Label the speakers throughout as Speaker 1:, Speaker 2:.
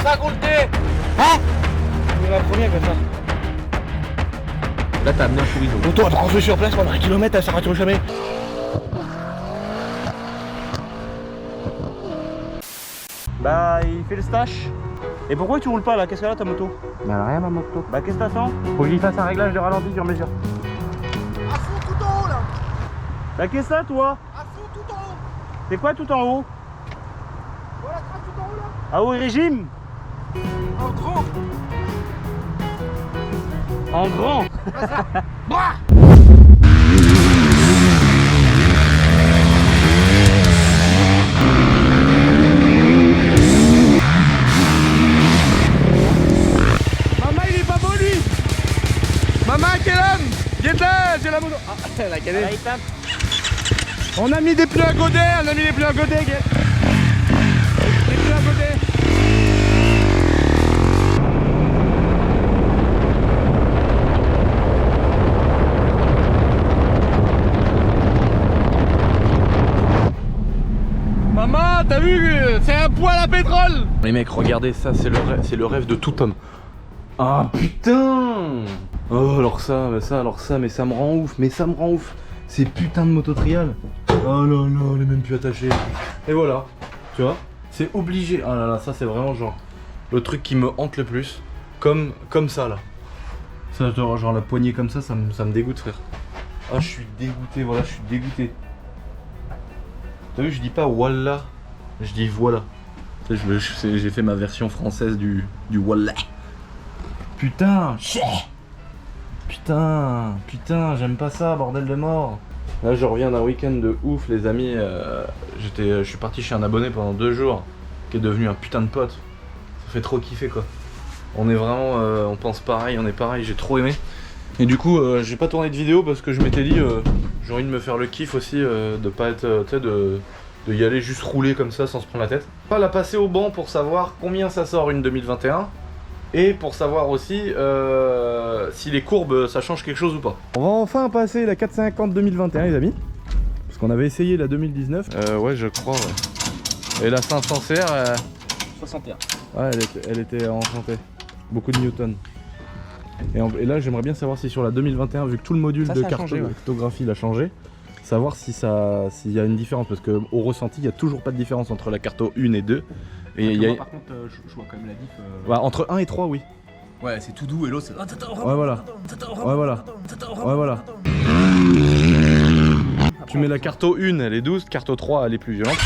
Speaker 1: raconter. Hein?
Speaker 2: C'est la première comme ça.
Speaker 3: Là t'as amené un pourri d'eau.
Speaker 2: Autant on reste sur place pendant 1 kilomètre, ça s'arrête jamais. Bah il fait le stache. Et pourquoi tu roules pas là? Qu'est-ce qu'elle a ta moto?
Speaker 3: Mais elle a rien ma moto.
Speaker 2: Bah qu'est-ce que t'attends? Faut que j'y fasse un réglage de ralenti sur mesure.
Speaker 1: À fond tout en haut là.
Speaker 2: Bah qu'est-ce que ça toi?
Speaker 1: À fond tout en haut.
Speaker 2: C'est quoi tout en haut?
Speaker 1: Voilà, trace tout en haut là.
Speaker 2: À haut régime?
Speaker 1: En grand.
Speaker 2: En grand?
Speaker 1: Bah.
Speaker 2: Maman il est pas beau lui. Maman quel homme? Viens là, j'ai la moto. Ah elle a calé. On a mis des pneus à godet, Guette. Des pneus à godet. Maman, t'as vu? C'est un poêle à pétrole. Les mecs, regardez ça, c'est le rêve de tout homme. Ah putain! Oh alors ça, mais ça me rend ouf, Ces putains de moto-trial. Oh là là, elle est même plus attachée. Et voilà, tu vois, c'est obligé. Oh là là, ça c'est vraiment genre le truc qui me hante le plus. Comme ça là. Ça, genre la poignée comme ça me dégoûte frère. Ah je suis dégoûté, voilà, je suis dégoûté. T'as vu, je dis pas wallah, je dis voilà. J'ai fait ma version française du wallah. Putain, putain, j'aime pas ça, bordel de mort. Là, je reviens d'un week-end de ouf, les amis. Je suis parti chez un abonné pendant 2 jours, qui est devenu un putain de pote. Ça fait trop kiffer quoi. On est vraiment, on pense pareil, on est pareil. J'ai trop aimé. Et du coup, j'ai pas tourné de vidéo parce que je m'étais dit, j'ai envie de me faire le kiff aussi, de pas être, tu sais, de y aller juste rouler comme ça sans se prendre la tête. Pas la passer au banc pour savoir combien ça sort une 2021. Et pour savoir aussi si les courbes ça change quelque chose ou pas. On va enfin passer la 450 2021 les amis. Parce qu'on avait essayé la 2019. Ouais je crois ouais. Et la 500 CR
Speaker 3: 61.
Speaker 2: ouais elle était en santé. Beaucoup de newtons. Et là j'aimerais bien savoir si sur la 2021 vu que tout le module de cartographie l'a changé. Savoir si s'il y a une différence. Parce que au ressenti il n'y a toujours pas de différence entre la carto 1 et 2. Et
Speaker 3: moi, par contre, je vois quand même la diff.
Speaker 2: Ouais, entre 1 et 3, oui.
Speaker 3: Ouais, c'est tout doux et l'autre c'est.
Speaker 2: Ouais, voilà. Ouais, voilà. Ouais, voilà. Tu mets la carto 1, elle est douce, carto 3, elle est plus violente.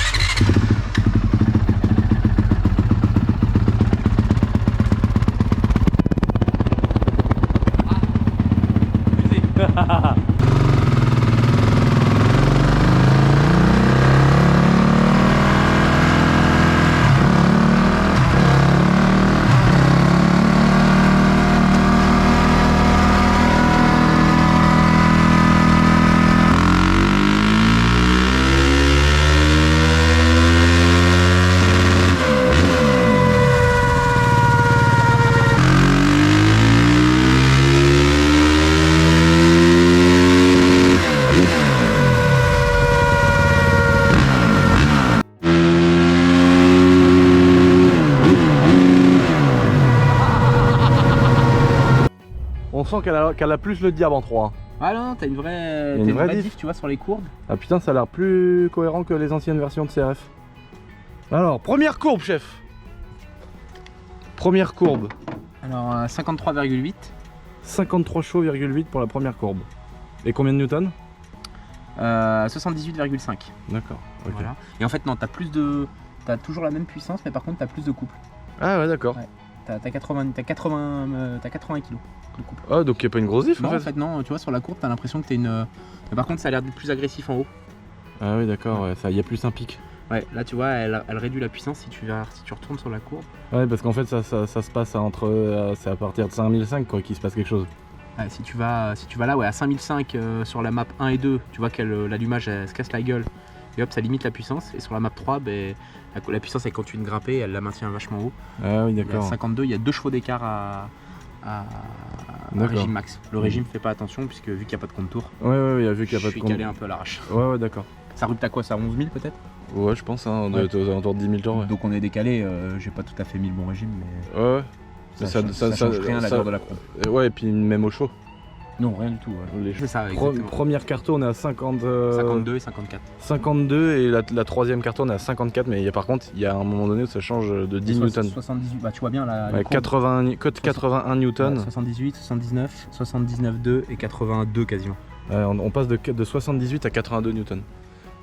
Speaker 2: On sent qu'elle a plus le diable en 3.
Speaker 3: Ah non, t'as une vraie diff, tu vois, sur les courbes.
Speaker 2: Ah putain, ça a l'air plus cohérent que les anciennes versions de CRF. Alors, première courbe, chef. Première courbe.
Speaker 3: Alors, 53,8.
Speaker 2: 53 chevaux,8 pour la première courbe. Et combien de newtons?
Speaker 3: 78,5.
Speaker 2: D'accord, ok.
Speaker 3: Voilà. Et en fait, non, t'as toujours la même puissance, mais par contre, t'as plus de couple.
Speaker 2: Ah ouais, d'accord.
Speaker 3: Ouais. T'as 80 kg de couple.
Speaker 2: Ah, donc il n'y a pas une grosse diff
Speaker 3: Non,
Speaker 2: en fait.
Speaker 3: non, tu vois, sur la courbe, t'as l'impression que t'es une. Mais par contre, ça a l'air d'être plus agressif en haut.
Speaker 2: Ah oui, d'accord, ouais, il y a plus un pic.
Speaker 3: Ouais, là, tu vois, elle réduit la puissance si tu retournes sur la courbe.
Speaker 2: Ouais, parce qu'en fait, ça se passe entre. C'est à partir de 5005 quoi qu'il se passe quelque chose.
Speaker 3: Ouais, si tu vas là, ouais, à 5005 sur la map 1 et 2, tu vois que l'allumage elle se casse la gueule. Et hop, ça limite la puissance. Et sur la map 3, ben, la puissance elle continue de grimper, elle la maintient vachement haut.
Speaker 2: Ah oui, d'accord.
Speaker 3: 52, il y a 2 chevaux d'écart à régime max. Le régime fait pas attention puisque vu qu'il n'y a pas de contour.
Speaker 2: Ouais, vu qu'il n'y a pas de contour.
Speaker 3: Je suis calé un peu à l'arrache.
Speaker 2: Ouais, d'accord.
Speaker 3: Ça rupte à quoi ça, 11 000 peut-être?
Speaker 2: Ouais, je pense, hein, on doit
Speaker 3: Ouais.
Speaker 2: être aux alentours de 10 000 tours. Ouais.
Speaker 3: Donc on est décalé, j'ai pas tout à fait mis le bon régime, mais
Speaker 2: Ouais. Mais
Speaker 3: ça change rien à la l'heure de la chrome.
Speaker 2: Ouais, et puis même au chaud.
Speaker 3: Non, rien du tout. Ouais.
Speaker 2: Les
Speaker 3: C'est ça, exactement.
Speaker 2: première carto, on est à 50,
Speaker 3: 52 et 54.
Speaker 2: 52 et la troisième carto, on est à 54. Mais par contre, il y a un moment donné où ça change de 10 newtons.
Speaker 3: 78, bah tu vois bien la.
Speaker 2: Ouais, 81 newtons.
Speaker 3: 78, 79, 79,2 et 82 quasiment.
Speaker 2: On passe de 78 à 82 newtons.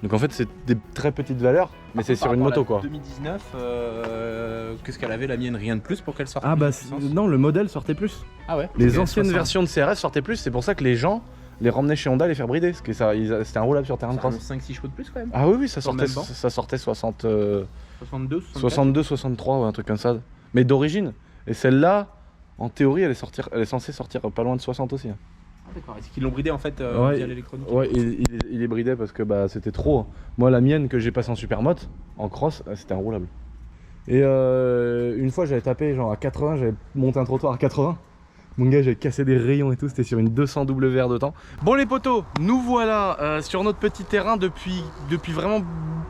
Speaker 2: Donc en fait, c'est des très petites valeurs, mais c'est sur une moto quoi.
Speaker 3: 2019, qu'est-ce qu'elle avait la mienne? Rien de plus pour qu'elle sorte.
Speaker 2: Ah bah
Speaker 3: plus de puissance.
Speaker 2: non, le modèle sortait plus.
Speaker 3: Ah ouais.
Speaker 2: Les
Speaker 3: Parce que
Speaker 2: anciennes
Speaker 3: 60.
Speaker 2: versions de CRS sortaient plus, c'est pour ça que les gens les ramenaient chez Honda les faire brider, parce que c'était un roulable sur terrain de
Speaker 3: Ça
Speaker 2: cross.
Speaker 3: annonce 5-6 chevaux de plus quand même.
Speaker 2: Ah oui, ça
Speaker 3: Sur le
Speaker 2: sortait,
Speaker 3: même banc.
Speaker 2: ça sortait 60,
Speaker 3: 62, 64.
Speaker 2: 62, 63, ouais, un truc comme ça. Mais d'origine. Et celle-là, en théorie, elle est censée sortir pas loin de 60 aussi. Hein.
Speaker 3: Ah, d'accord. Est-ce qu'ils l'ont bridé en fait
Speaker 2: Ouais.
Speaker 3: via l'électronique?
Speaker 2: Ouais, il est bridé parce que bah, c'était trop. Moi, la mienne que j'ai passée en supermoto, en cross, c'était un roulable. Et une fois, j'avais tapé genre à 80, j'avais monté un trottoir à 80. Mon gars, j'avais cassé des rayons et tout, c'était sur une 200 WR de temps. Bon les potos, nous voilà sur notre petit terrain depuis vraiment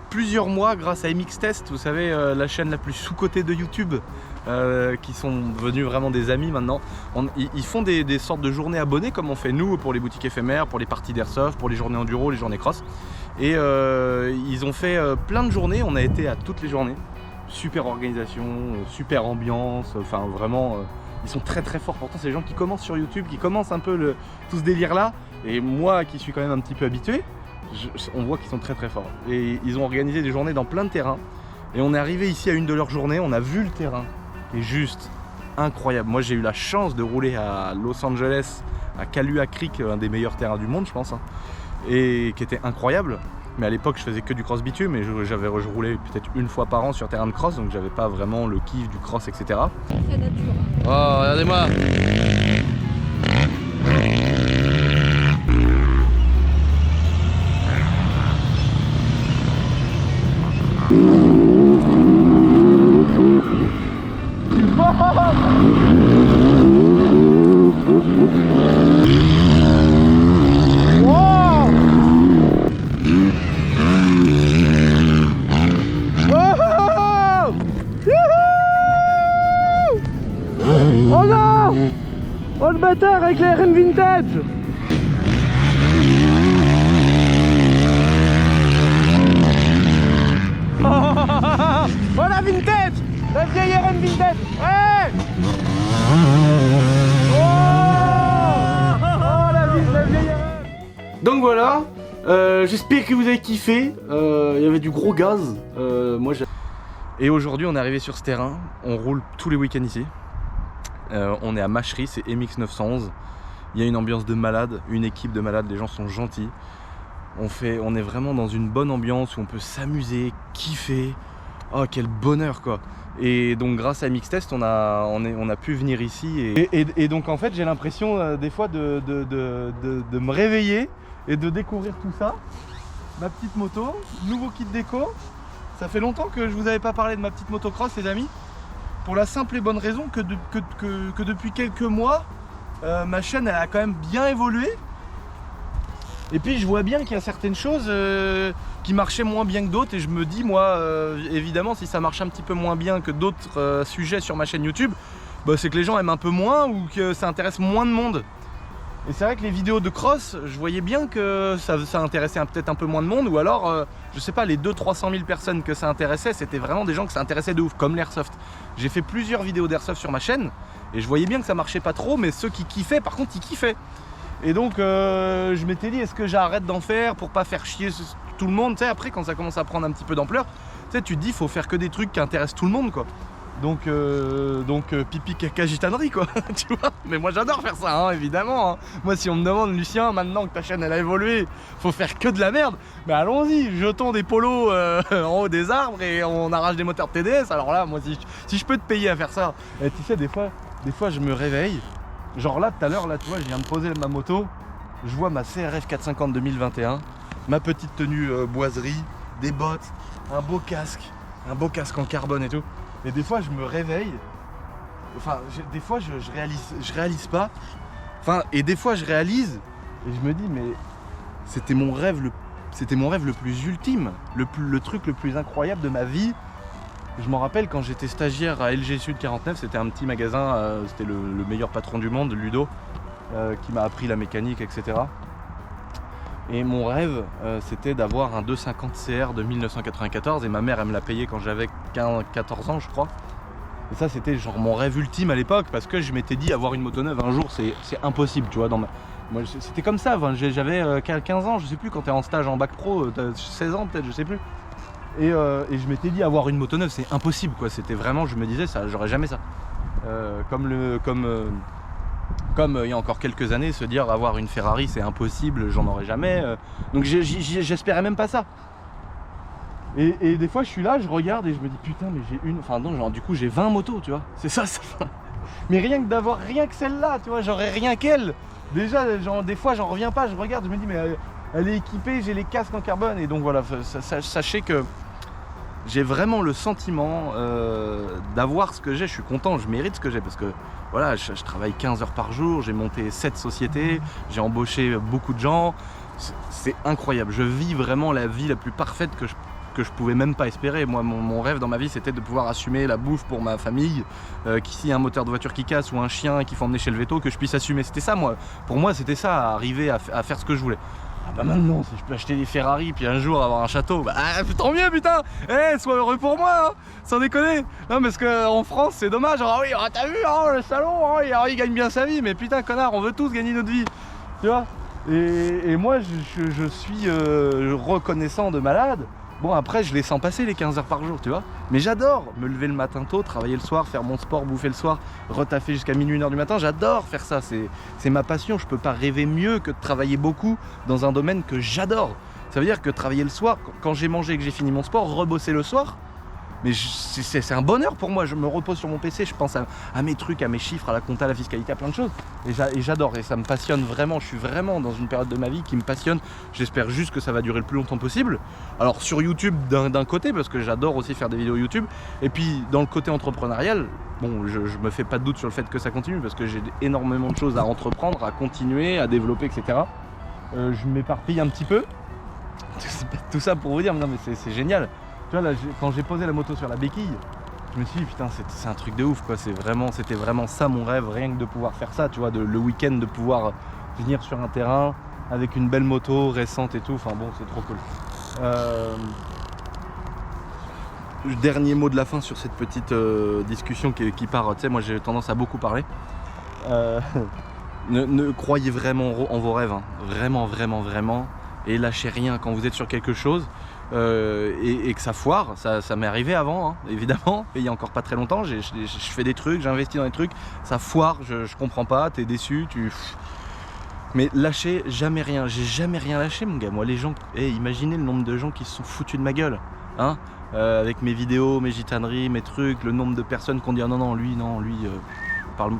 Speaker 2: plusieurs mois grâce à MX Test, vous savez, la chaîne la plus sous-cotée de YouTube, qui sont devenus vraiment des amis maintenant. Ils font des sortes de journées abonnées comme on fait nous pour les boutiques éphémères, pour les parties d'airsoft, pour les journées enduro, les journées cross. Et ils ont fait plein de journées, on a été à toutes les journées. Super organisation, super ambiance, enfin vraiment... Ils sont très très forts, pourtant c'est des gens qui commencent sur YouTube, qui commencent un peu tout ce délire là. Et moi qui suis quand même un petit peu habitué, on voit qu'ils sont très très forts. Et ils ont organisé des journées dans plein de terrains. Et on est arrivé ici à une de leurs journées, on a vu le terrain, qui est juste incroyable. Moi j'ai eu la chance de rouler à Los Angeles, à Kalua Creek, un des meilleurs terrains du monde je pense, hein, et qui était incroyable. Mais à l'époque je faisais que du cross bitume et je roulais peut-être une fois par an sur terrain de cross, donc j'avais pas vraiment le kiff du cross, etc.
Speaker 4: Très nature.
Speaker 2: Oh, regardez-moi. Oh non! Oh le bâtard avec les RM vintage! Oh la vintage! La vieille RM vintage! Ouais! Oh la vieille RM! Donc voilà, j'espère que vous avez kiffé. Il y avait du gros gaz. Et aujourd'hui on est arrivé sur ce terrain, on roule tous les week-ends ici. On est à Machery, c'est MX 911. Il y a une ambiance de malade, une équipe de malades, les gens sont gentils. On est vraiment dans une bonne ambiance où on peut s'amuser, kiffer. Oh quel bonheur quoi. Et donc grâce à MX Test on a pu venir ici et donc en fait j'ai l'impression des fois de me réveiller et de découvrir tout ça. Ma petite moto, nouveau kit déco. Ça fait longtemps que je vous avais pas parlé de ma petite motocross les amis. Pour la simple et bonne raison que depuis quelques mois, ma chaîne elle a quand même bien évolué. Et puis je vois bien qu'il y a certaines choses qui marchaient moins bien que d'autres. Et je me dis moi, évidemment si ça marche un petit peu moins bien que d'autres sujets sur ma chaîne YouTube, bah, c'est que les gens aiment un peu moins ou que ça intéresse moins de monde. Et c'est vrai que les vidéos de cross, je voyais bien que ça intéressait peut-être un peu moins de monde. Ou alors, je sais pas, les 200-300 000 personnes que ça intéressait, c'était vraiment des gens que ça intéressait de ouf, comme l'airsoft. J'ai fait plusieurs vidéos d'airsoft sur ma chaîne, et je voyais bien que ça marchait pas trop, mais ceux qui kiffaient, par contre, ils kiffaient. Et donc, je m'étais dit, est-ce que j'arrête d'en faire pour pas faire chier tout le monde. Tu sais, après, quand ça commence à prendre un petit peu d'ampleur, tu sais, tu te dis, faut faire que des trucs qui intéressent tout le monde, quoi. Donc pipi caca gitanerie quoi, tu vois. Mais moi j'adore faire ça, hein, évidemment. Hein. Moi si on me demande Lucien, maintenant que ta chaîne elle a évolué, faut faire que de la merde. Mais allons-y, jetons des polos en haut des arbres et on arrache des moteurs de TDS. Alors là, moi si je peux te payer à faire ça. Et tu sais, des fois je me réveille. Genre là tout à l'heure, là tu vois, je viens de poser ma moto. Je vois ma CRF 450 2021, ma petite tenue boiserie, des bottes, un beau casque en carbone et tout. Et des fois je me réveille, enfin des fois je réalise pas, enfin et des fois je réalise et je me dis mais c'était mon rêve c'était mon rêve le plus ultime, le truc le plus incroyable de ma vie. Je m'en rappelle quand j'étais stagiaire à LG Sud 49, c'était un petit magasin, c'était le meilleur patron du monde, Ludo, qui m'a appris la mécanique, etc. Et mon rêve, c'était d'avoir un 250 CR de 1994, et ma mère, elle me l'a payé quand j'avais 14 ans, je crois. Et ça, c'était genre mon rêve ultime à l'époque, parce que je m'étais dit avoir une moto neuve un jour, c'est impossible, tu vois. Moi, c'était comme ça, j'avais 15 ans, je sais plus, quand t'es en stage en bac pro, t'as 16 ans peut-être, je sais plus. Et je m'étais dit avoir une moto neuve, c'est impossible, quoi. C'était vraiment, je me disais, ça, j'aurais jamais ça. Comme il y a encore quelques années, se dire avoir une Ferrari c'est impossible, j'en aurais jamais. Donc j'espérais même pas ça. Et des fois je suis là, je regarde et je me dis putain mais j'ai une. Enfin non, genre du coup j'ai 20 motos, tu vois. C'est ça. Mais rien que d'avoir rien que celle-là, tu vois, j'aurais rien qu'elle. Déjà, genre, des fois j'en reviens pas, je regarde, je me dis mais elle est équipée, j'ai les casques en carbone. Et donc voilà, sachez que j'ai vraiment le sentiment d'avoir ce que j'ai, je suis content, je mérite ce que j'ai parce que voilà, je travaille 15 heures par jour, j'ai monté 7 sociétés, j'ai embauché beaucoup de gens, c'est incroyable, je vis vraiment la vie la plus parfaite que je pouvais même pas espérer. Moi, mon rêve dans ma vie, c'était de pouvoir assumer la bouffe pour ma famille, s'il y a un moteur de voiture qui casse ou un chien qu'il faut emmener chez le veto, que je puisse assumer. C'était ça, moi. Pour moi, c'était ça, arriver à faire ce que je voulais. Ah bah maintenant, si je peux acheter des Ferrari puis un jour avoir un château, bah tant mieux putain. Sois heureux pour moi, hein, sans déconner. Non parce qu'en France c'est dommage, ah oui, t'as vu le salaud, il gagne bien sa vie, mais putain connard, on veut tous gagner notre vie, tu vois. Et moi je suis reconnaissant de malade. Bon après je les sens passer les 15 heures par jour, tu vois. Mais j'adore me lever le matin tôt, travailler le soir, faire mon sport, bouffer le soir, retaffer jusqu'à minuit, 1h du matin. J'adore faire ça, c'est ma passion. Je peux pas rêver mieux que de travailler beaucoup dans un domaine que j'adore. Ça veut dire que travailler le soir, quand j'ai mangé et que j'ai fini mon sport, rebosser le soir, mais c'est un bonheur pour moi. Je me repose sur mon PC, je pense à mes trucs, à mes chiffres, à la compta, à la fiscalité, à plein de choses. Et j'adore, et ça me passionne vraiment. Je suis vraiment dans une période de ma vie qui me passionne. J'espère juste que ça va durer le plus longtemps possible. Alors sur YouTube d'un côté, parce que j'adore aussi faire des vidéos YouTube. Et puis dans le côté entrepreneurial, bon, je me fais pas de doute sur le fait que ça continue, parce que j'ai énormément de choses à entreprendre, à continuer, à développer, etc. Je m'éparpille un petit peu. Tout ça pour vous dire, non mais c'est génial. Tu vois là, quand j'ai posé la moto sur la béquille, je me suis dit putain c'est un truc de ouf quoi, c'était vraiment ça mon rêve, rien que de pouvoir faire ça, tu vois, le week-end de pouvoir venir sur un terrain avec une belle moto récente et tout, enfin bon c'est trop cool. Dernier mot de la fin sur cette petite discussion qui part, tu sais moi j'ai tendance à beaucoup parler. Ne croyez vraiment en vos rêves, hein. Vraiment, et lâchez rien quand vous êtes sur quelque chose. Et que ça foire, ça m'est arrivé avant, hein, évidemment, et il y a encore pas très longtemps, je fais des trucs, j'investis dans des trucs, ça foire, je comprends pas, t'es déçu, mais lâchez jamais rien, j'ai jamais rien lâché mon gars, moi les gens, imaginez le nombre de gens qui se sont foutus de ma gueule, hein, avec mes vidéos, mes gitaneries, mes trucs, le nombre de personnes qui ont dit non, lui,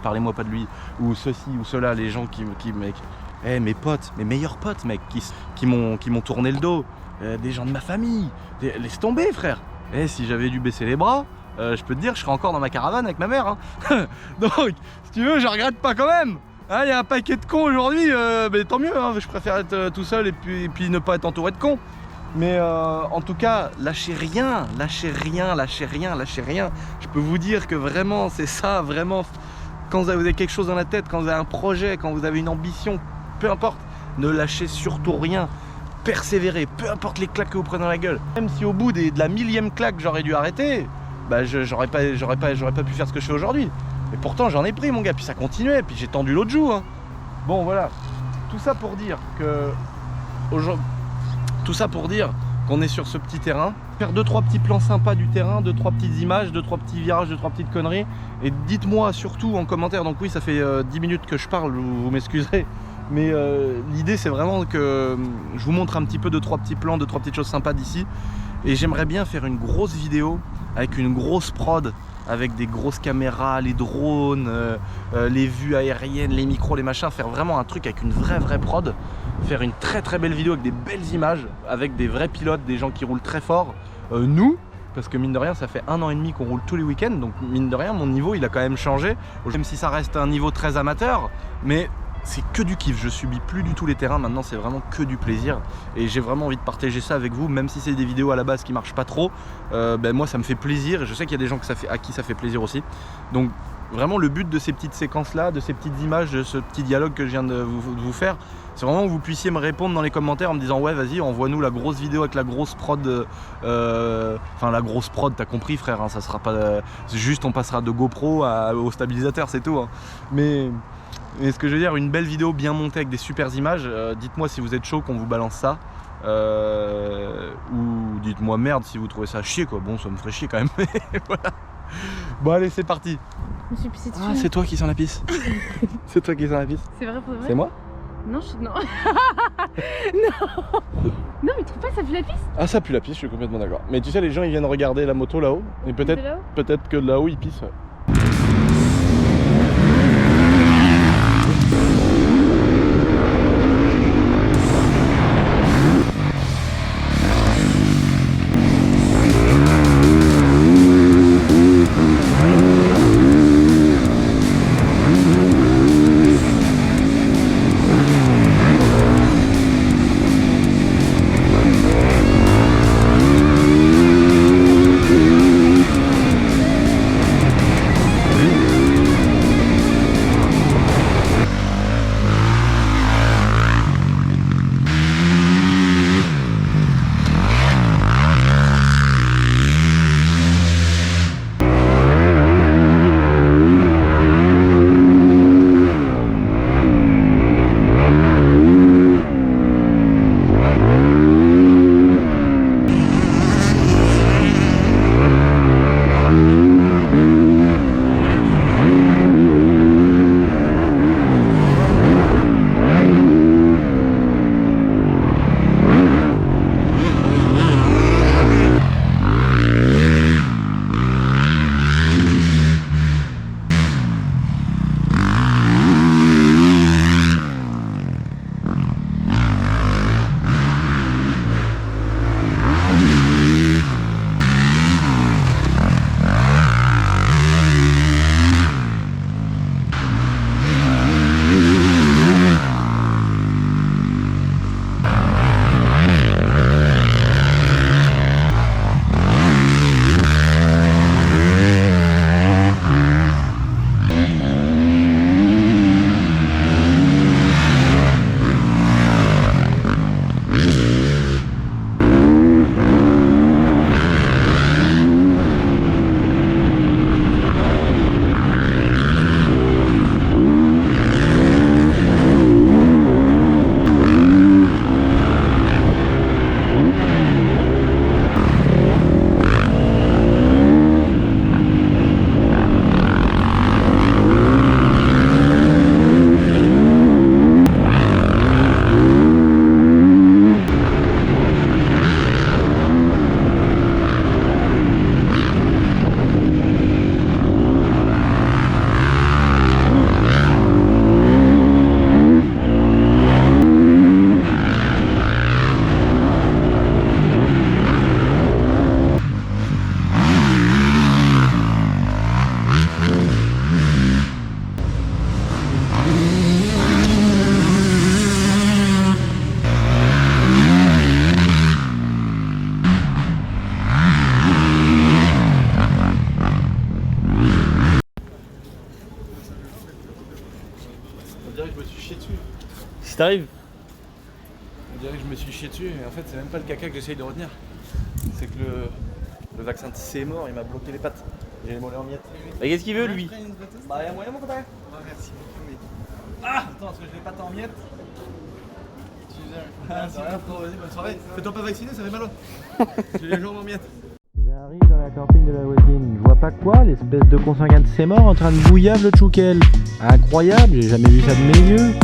Speaker 2: parlez-moi pas de lui, ou ceci ou cela, les gens qui mec, mes potes, mes meilleurs potes mec, qui m'ont tourné le dos. Des gens de ma famille, laisse tomber frère. Si j'avais dû baisser les bras, je peux te dire que je serais encore dans ma caravane avec ma mère, hein. Donc si tu veux je regrette pas quand même. Il y a un paquet de cons aujourd'hui, mais tant mieux, hein. Je préfère être tout seul et puis ne pas être entouré de cons. Mais en tout cas lâchez rien. Je peux vous dire que vraiment c'est ça, vraiment. Quand vous avez quelque chose dans la tête, quand vous avez un projet, quand vous avez une ambition, peu importe, ne lâchez surtout rien. Persévérer, peu importe les claques que vous prenez dans la gueule. Même si au bout de la 1000e claque j'aurais dû arrêter, bah j'aurais pas pu faire ce que je fais aujourd'hui. Et pourtant j'en ai pris mon gars, puis ça continuait, puis j'ai tendu l'autre joue, hein. Bon voilà, tout ça pour dire qu'on est sur ce petit terrain, faire 2-3 petits plans sympas du terrain, 2-3 petites images, 2-3 petits virages, 2-3 petites conneries. Et dites-moi surtout en commentaire, donc oui ça fait 10 minutes que je parle, vous m'excuserez. Mais l'idée c'est vraiment que je vous montre un petit peu 2-3 petits plans, 2-3 petites choses sympas d'ici. Et j'aimerais bien faire une grosse vidéo avec une grosse prod, avec des grosses caméras, les drones, les vues aériennes, les micros, les machins. Faire vraiment un truc avec une vraie prod. Faire une très belle vidéo avec des belles images, avec des vrais pilotes, des gens qui roulent très fort. Nous, parce que mine de rien ça fait 1 an et demi qu'on roule tous les week-ends. Donc mine de rien mon niveau il a quand même changé. Même si ça reste un niveau très amateur. Mais c'est que du kiff, je subis plus du tout les terrains, maintenant c'est vraiment que du plaisir et j'ai vraiment envie de partager ça avec vous, même si c'est des vidéos à la base qui marchent pas trop, moi ça me fait plaisir et je sais qu'il y a des gens à qui ça fait plaisir aussi. Donc vraiment le but de ces petites séquences là, de ces petites images, de ce petit dialogue que je viens de vous faire, c'est vraiment que vous puissiez me répondre dans les commentaires en me disant ouais vas-y envoie-nous la grosse vidéo avec la grosse prod, enfin la grosse prod, t'as compris frère, hein, ça sera pas juste on passera de GoPro au stabilisateur, c'est tout, hein. Mais ce que je veux dire, une belle vidéo bien montée avec des super images, dites-moi si vous êtes chaud qu'on vous balance ça, ou dites-moi merde si vous trouvez ça chier quoi, bon ça me ferait chier quand même, mais voilà. Bon allez c'est parti.
Speaker 4: Je me suis pissée dessus.
Speaker 2: Ah c'est toi qui sens la pisse. C'est toi qui sens la pisse.
Speaker 4: C'est vrai pour de vrai?
Speaker 2: C'est moi?
Speaker 4: Non, non. Non. Non mais tu trouves pas que ça pue la pisse?
Speaker 2: Ah ça pue la pisse, je suis complètement d'accord. Mais tu sais les gens ils viennent regarder la moto là-haut, et peut-être que là-haut ils pissent. Ouais. t'arrive. On dirait que je me suis chié dessus, et en fait c'est même pas le caca que j'essaye de retenir. C'est que le vaccin c'est mort, il m'a bloqué les pattes. J'ai les mollets en miettes. Bah qu'est-ce qu'il veut lui? Bah y'a moyen mon copain. Ouais, merci beaucoup mais... Ah attends, parce que je l'ai pas en miettes. Merci beaucoup, vas-y, bonne soirée. Fais-toi pas vacciner, ça fait mal. J'ai les jambes en miettes.
Speaker 5: J'arrive dans la campagne de la voisine, je vois pas quoi, l'espèce de consanguin de ses morts en train de bouillave le tchoukel. Incroyable, j'ai jamais vu ça de mes yeux.